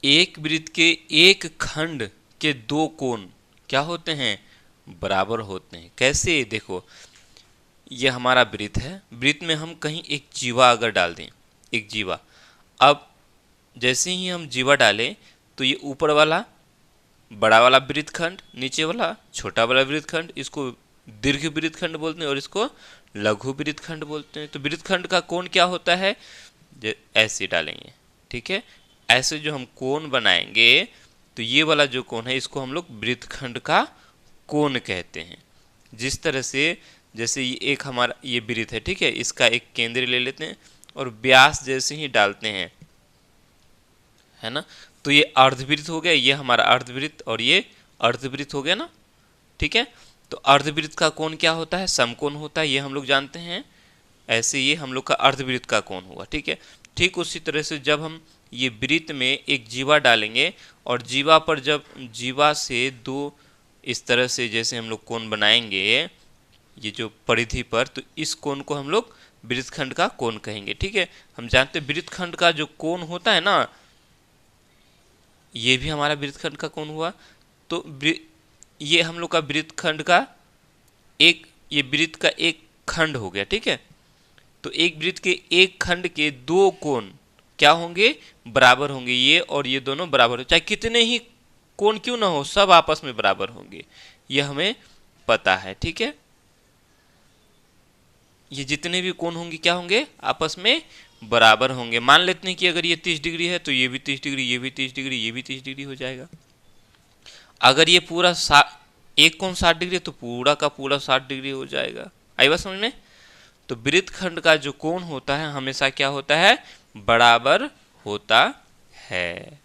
एक वृत्त के एक खंड के दो कोण क्या होते हैं, बराबर होते हैं। कैसे, देखो ये हमारा वृत्त है, वृत्त में हम कहीं एक जीवा अगर डाल दें, एक जीवा, अब जैसे ही हम जीवा डालें तो ये ऊपर वाला बड़ा वाला वृत्तखंड, नीचे वाला छोटा वाला वृत्तखंड, इसको दीर्घ वृत्तखंड बोलते हैं और इसको लघु वृत्तखंड बोलते हैं। तो वृत्तखंड का कोण क्या होता है, ऐसे डालेंगे, ठीक है, ऐसे जो हम कोण बनाएंगे तो ये वाला जो कोण है इसको हम लोग वृत्तखंड का कोण कहते हैं। जिस तरह से जैसे ये एक हमारा ये वृत्त है, ठीक है, इसका एक केंद्र ले लेते हैं और व्यास जैसे ही डालते हैं, है ना, तो ये अर्धवृत्त हो गया, ये हमारा अर्धवृत्त और ये अर्धवृत्त हो गया ना, ठीक है। तो अर्धवृत्त का कोण क्या होता है, समकोण होता है, ये हम लोग जानते हैं। ऐसे ये हम लोग का अर्धवृत्त का कोण हुआ, ठीक है। ठीक उसी तरह से जब हम ये वृत्त में एक जीवा डालेंगे और जीवा पर जब जीवा से दो इस तरह से जैसे हम लोग कोण बनाएंगे ये जो परिधि पर, तो इस कोण को हम लोग वृत्तखंड का कोण कहेंगे, ठीक है। हम जानते हैं वृत्तखंड का जो कोण होता है ना, ये भी हमारा वृत्तखंड का कोण हुआ। तो ये हम लोग का वृत्तखंड का एक, ये वृत्त का एक खंड हो गया, ठीक है। तो एक वृत्त के एक खंड के दो कोण क्या होंगे, बराबर होंगे, ये और ये दोनों बराबर हो, चाहे कितने ही कोण क्यों ना हो सब आपस में बराबर होंगे, ये हमें पता है, ठीक है। ये जितने भी कोण होंगे क्या होंगे, आपस में बराबर होंगे। मान लेते हैं कि अगर ये 30 डिग्री है तो ये भी 30 डिग्री, ये भी 30 डिग्री, ये भी 30 डिग्री हो जाएगा। अगर ये पूरा एक कोण 60 डिग्री है तो पूरा का पूरा 60 डिग्री हो जाएगा। आई बात समझ में। तो वृत्तखंड का जो कोण होता है हमेशा क्या होता है, बराबर होता है।